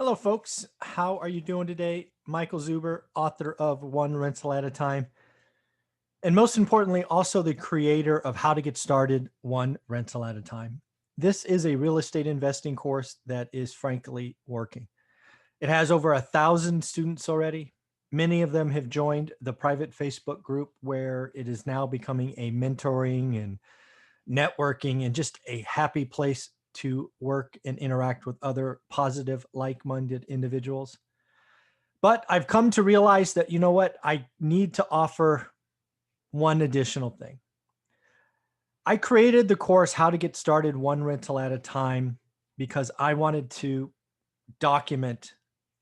Hello, folks. How are you doing today? Michael Zuber, author of One Rental at a Time, and most importantly, also the creator of How to Get Started One Rental at a Time. This is a real estate investing course that is frankly working. It has over 1,000 students already. Many of them have joined the private Facebook group where it is now becoming a mentoring and networking and just a happy place to work and interact with other positive, like-minded individuals. But I've come to realize that, you know what, I need to offer one additional thing. I created the course, How to Get Started One Rental at a Time, because I wanted to document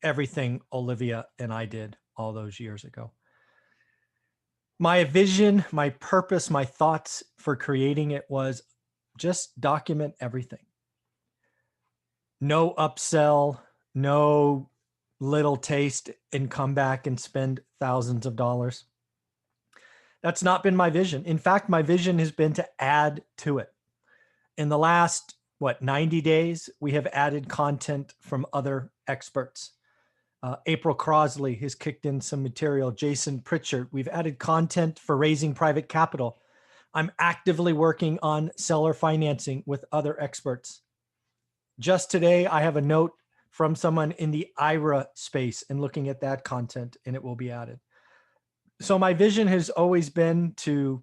everything Olivia and I did all those years ago. My vision, my purpose, my thoughts for creating it was just document everything. No upsell, no little taste and come back and spend thousands of dollars. That's not been my vision. In fact, my vision has been to add to it. In the last, 90 days, we have added content from other experts. April Crosley has kicked in some material. Jason Pritchard, we've added content for raising private capital. I'm actively working on seller financing with other experts. Just today, I have a note from someone in the IRA space and looking at that content, and it will be added. So my vision has always been to,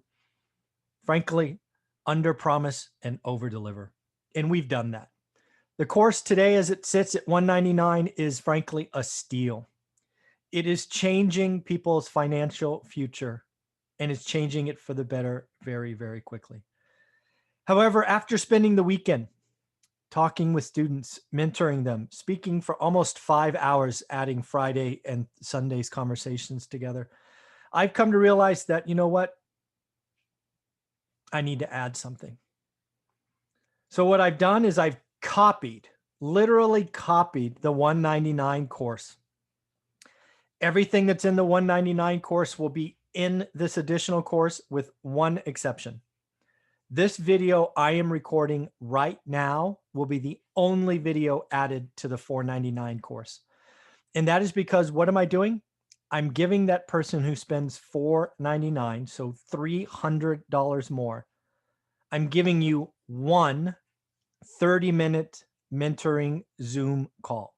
frankly, under promise and over deliver. And we've done that. The course today, as it sits at $199, is frankly a steal. It is changing people's financial future, and it's changing it for the better very, very quickly. However, after spending the weekend talking with students, mentoring them, speaking for almost 5 hours, adding Friday and Sunday's conversations together, I've come to realize that, you know what? I need to add something. So what I've done is I've literally copied the 199 course. Everything that's in the 199 course will be in this additional course with one exception. This video I am recording right now will be the only video added to the 499 course. And that is because what am I doing? I'm giving that person who spends $499, so $300 more. I'm giving you one 30-minute mentoring Zoom call.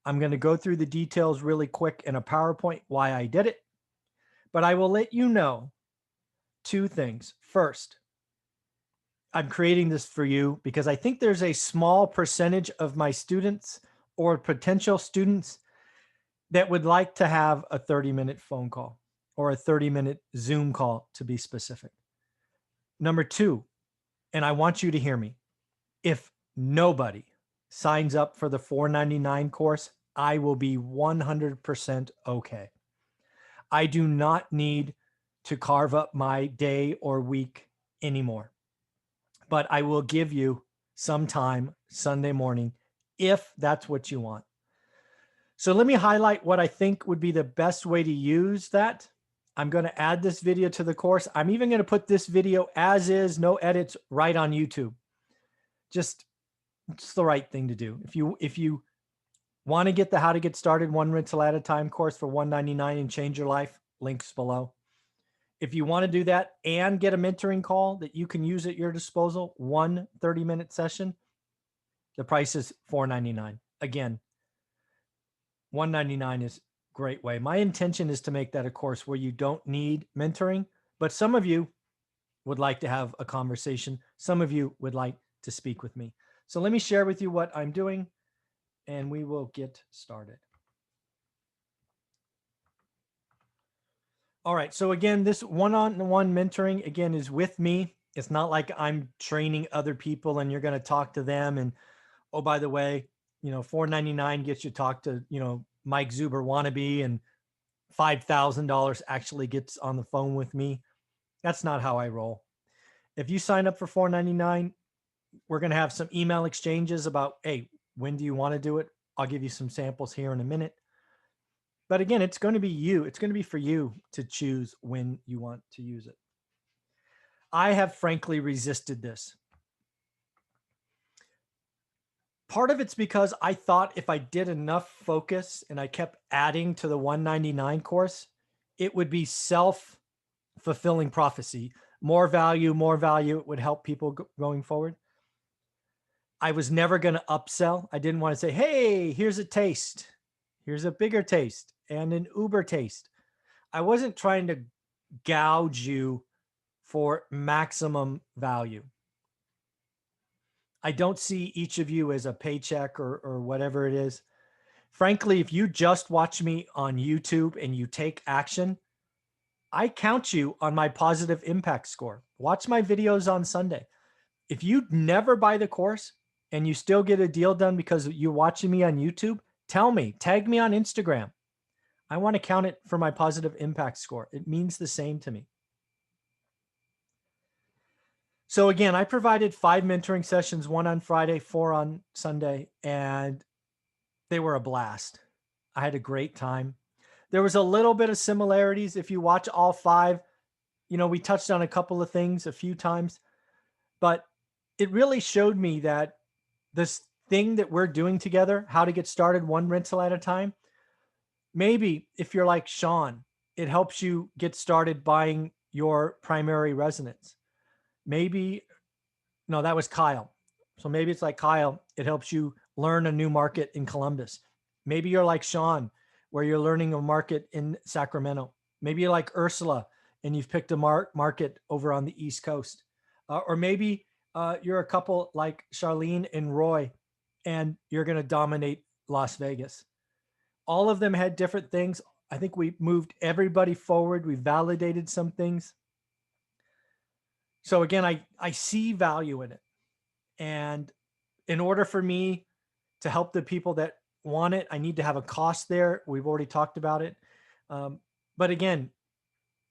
I'm going to go through the details really quick in a PowerPoint why I did it, but I will let you know two things. First, I'm creating this for you because I think there's a small percentage of my students or potential students that would like to have a 30-minute phone call or a 30-minute Zoom call, to be specific. Number two, and I want you to hear me, if nobody signs up for the $499 course, I will be 100% okay. I do not need to carve up my day or week anymore, but I will give you some time Sunday morning if that's what you want. So let me highlight what I think would be the best way to use that. I'm going to add this video to the course. I'm even going to put this video as is, no edits, right on YouTube. Just, it's the right thing to do. If you want to get the How to Get Started One Rental at a Time course for $199 and change your life, links below. If you want to do that and get a mentoring call that you can use at your disposal, one 30-minute session, the price is $499. Again, $199 is a great way. My intention is to make that a course where you don't need mentoring, but some of you would like to have a conversation. Some of you would like to speak with me. So let me share with you what I'm doing, and we will get started. All right. So again, this one-on-one mentoring, again, is with me. It's not like I'm training other people and you're going to talk to them. And, oh, by the way, $499 gets you talk to, Mike Zuber wannabe, and $5,000 actually gets on the phone with me. That's not how I roll. If you sign up for $499, we're going to have some email exchanges about, hey, when do you want to do it? I'll give you some samples here in a minute. But again, it's going to be you. It's going to be for you to choose when you want to use it. I have frankly resisted this. Part of it's because I thought if I did enough focus and I kept adding to the 199 course, it would be self-fulfilling prophecy. More value, it would help people going forward. I was never going to upsell. I didn't want to say, hey, here's a taste. Here's a bigger taste and an Uber taste. I wasn't trying to gouge you for maximum value. I don't see each of you as a paycheck or whatever it is. Frankly, if you just watch me on YouTube and you take action, I count you on my positive impact score. Watch my videos on Sunday. If you never buy the course and you still get a deal done because you're watching me on YouTube, tell me, tag me on Instagram. I want to count it for my positive impact score. It means the same to me. So again, I provided 5 mentoring sessions, 1 on Friday, 4 on Sunday, and they were a blast. I had a great time. There was a little bit of similarities. If you watch all 5, we touched on a couple of things a few times, but it really showed me that this thing that we're doing together, how to get started one rental at a time, maybe if you're like Sean, it helps you get started buying your primary residence. Maybe, no, that was Kyle. So maybe it's like Kyle, it helps you learn a new market in Columbus. Maybe you're like Sean, where you're learning a market in Sacramento. Maybe you're like Ursula and you've picked a market over on the East Coast. Or maybe you're a couple like Charlene and Roy, and you're going to dominate Las Vegas. All of them had different things. I think we moved everybody forward. We validated some things. So again, I see value in it. And in order for me to help the people that want it, I need to have a cost there. We've already talked about it. But again,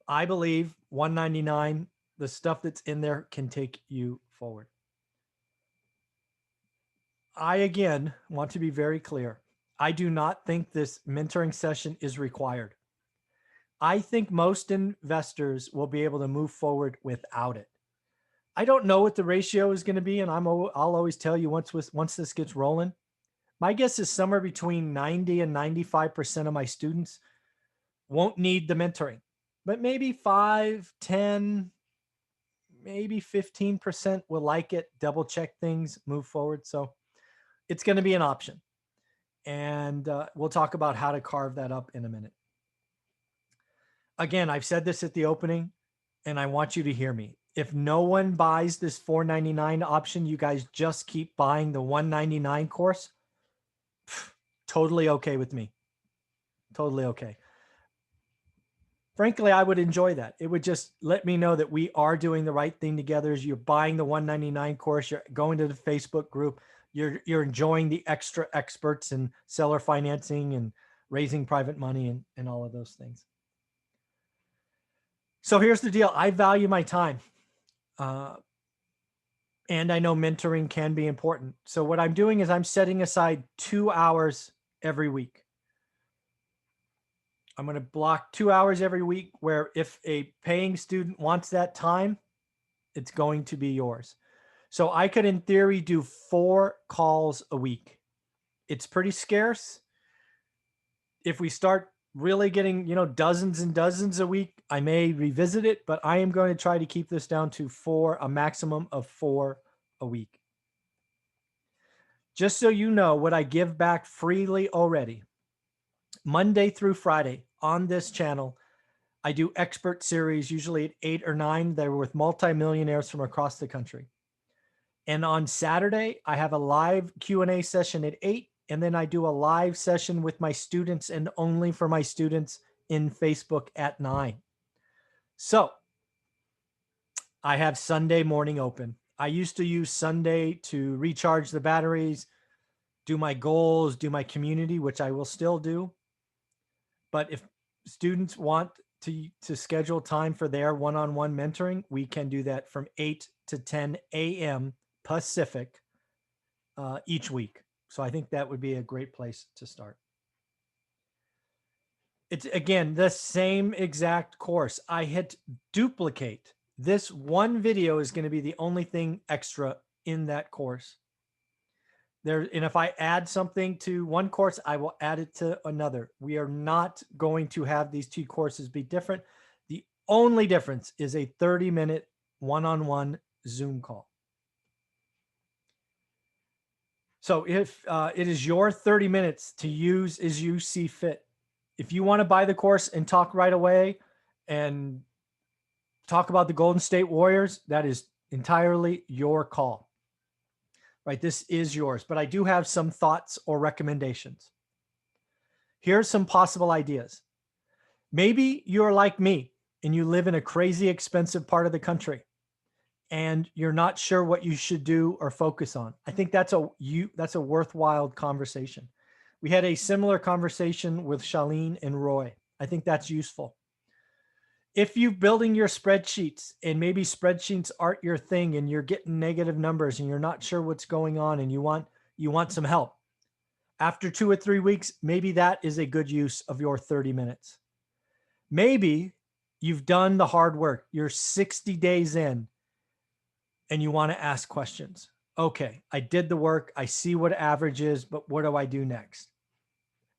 I believe 199, the stuff that's in there can take you forward. I, again, want to be very clear. I do not think this mentoring session is required. I think most investors will be able to move forward without it. I don't know what the ratio is going to be, and I'll always tell you once this gets rolling. My guess is somewhere between 90 and 95% of my students won't need the mentoring, but maybe 5, 10, maybe 15% will like it, double check things, move forward. So it's going to be an option. And we'll talk about how to carve that up in a minute. Again, I've said this at the opening, and I want you to hear me. If no one buys this $499 option, you guys just keep buying the $199 course. Totally okay with me. Totally okay. Frankly, I would enjoy that. It would just let me know that we are doing the right thing together. As you're buying the $199 course, you're going to the Facebook group, you're enjoying the extra experts in seller financing and raising private money and all of those things. So here's the deal. I value my time. And I know mentoring can be important. So what I'm doing is I'm setting aside 2 hours every week. I'm going to block 2 hours every week where if a paying student wants that time, it's going to be yours. So I could, in theory, do 4 calls a week. It's pretty scarce. If we start really getting, dozens and dozens a week, I may revisit it, but I am going to try to keep this down to a maximum of 4 a week. Just so you know what I give back freely already, Monday through Friday on this channel, I do expert series, usually at 8 or 9. They're with multimillionaires from across the country. And on Saturday, I have a live Q&A session at 8. And then I do a live session with my students and only for my students in Facebook at 9. So I have Sunday morning open. I used to use Sunday to recharge the batteries, do my goals, do my community, which I will still do. But if students want to schedule time for their one-on-one mentoring, we can do that from 8 to 10 a.m. Pacific each week. So I think that would be a great place to start. It's, again, the same exact course. I hit duplicate. This one video is going to be the only thing extra in that course. And if I add something to one course, I will add it to another. We are not going to have these two courses be different. The only difference is a 30-minute one-on-one Zoom call. So if it is your 30 minutes to use as you see fit. If you want to buy the course and talk right away and talk about the Golden State Warriors, that is entirely your call. Right? This is yours, but I do have some thoughts or recommendations. Here's some possible ideas. Maybe you're like me and you live in a crazy expensive part of the country and you're not sure what you should do or focus on. I think that's a worthwhile conversation. We had a similar conversation with Charlene and Roy. I think that's useful. If you're building your spreadsheets and maybe spreadsheets aren't your thing and you're getting negative numbers and you're not sure what's going on and you want some help, after 2 or 3 weeks, maybe that is a good use of your 30 minutes. Maybe you've done the hard work. You're 60 days in and you want to ask questions. Okay, I did the work. I see what average is, but what do I do next?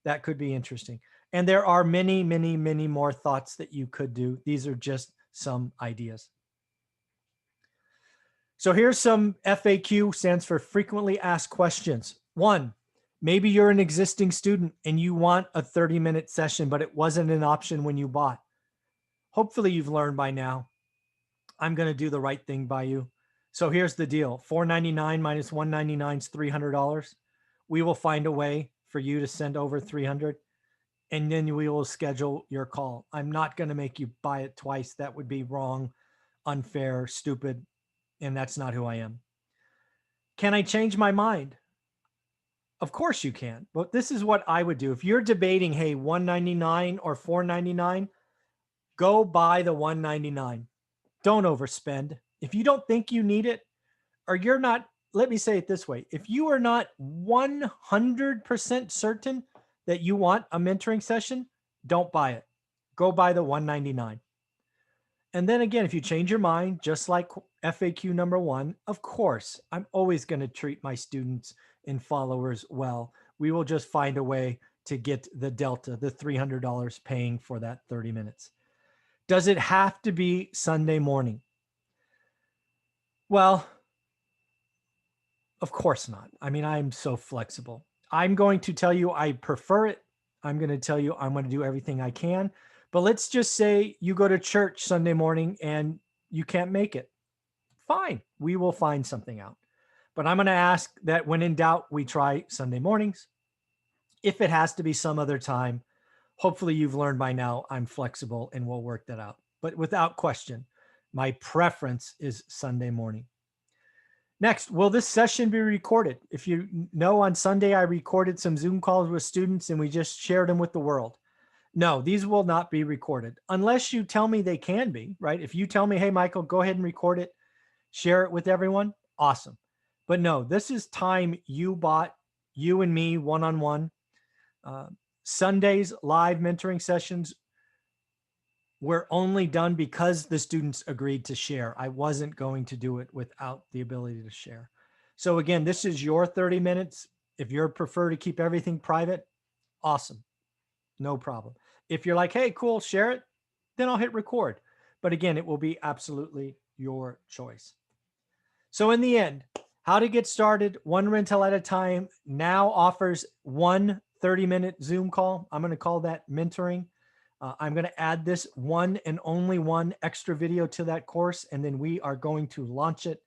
That could be interesting. And there are many, many, many more thoughts that you could do. These are just some ideas. So here's some FAQ, stands for frequently asked questions. 1, maybe you're an existing student and you want a 30-minute session, but it wasn't an option when you bought. Hopefully you've learned by now. I'm going to do the right thing by you. So here's the deal. $499 minus $199 is $300. We will find a way for you to send over $300. And then we will schedule your call. I'm not going to make you buy it twice. That would be wrong, unfair, stupid, and that's not who I am. Can I change my mind? Of course you can, but this is what I would do. If you're debating, hey, $199 or $499, go buy the $199. Don't overspend. If you don't think you need it, or you're not, let me say it this way. If you are not 100% certain that you want a mentoring session, don't buy it. Go buy the $199. And then again, if you change your mind, just like FAQ number 1, of course, I'm always going to treat my students and followers well. We will just find a way to get the delta, the $300 paying for that 30 minutes. Does it have to be Sunday morning? Well, of course not. I mean, I'm so flexible. I'm going to tell you I prefer it. I'm going to tell you I'm going to do everything I can. But let's just say you go to church Sunday morning and you can't make it. Fine. We will find something out. But I'm going to ask that when in doubt, we try Sunday mornings. If it has to be some other time, hopefully you've learned by now I'm flexible and we'll work that out. But without question, my preference is Sunday morning. Next, will this session be recorded? If you know, on Sunday, I recorded some Zoom calls with students and we just shared them with the world. No, these will not be recorded unless you tell me they can be, right? If you tell me, hey, Michael, go ahead and record it, share it with everyone, awesome. But no, this is time you bought, you and me, one-on-one. Sundays, live mentoring sessions were only done because the students agreed to share. I wasn't going to do it without the ability to share. So again, this is your 30 minutes. If you prefer to keep everything private, awesome. No problem. If you're like, hey, cool, share it, then I'll hit record. But again, it will be absolutely your choice. So in the end, how to get started, one rental at a time, now offers one 30-minute Zoom call. I'm going to call that mentoring. I'm going to add this one and only one extra video to that course, and then we are going to launch it.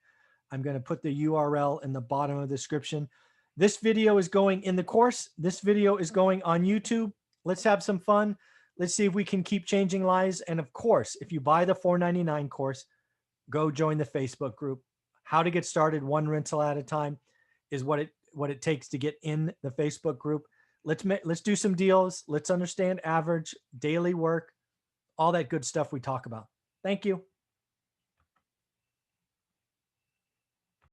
I'm going to put the URL in the bottom of the description. This video is going in the course. This video is going on YouTube. Let's have some fun. Let's see if we can keep changing lives. And of course, if you buy the $499 course, go join the Facebook group. How to get started one rental at a time is what it takes to get in the Facebook group. Let's do some deals. Let's understand average, daily work, all that good stuff we talk about. Thank you.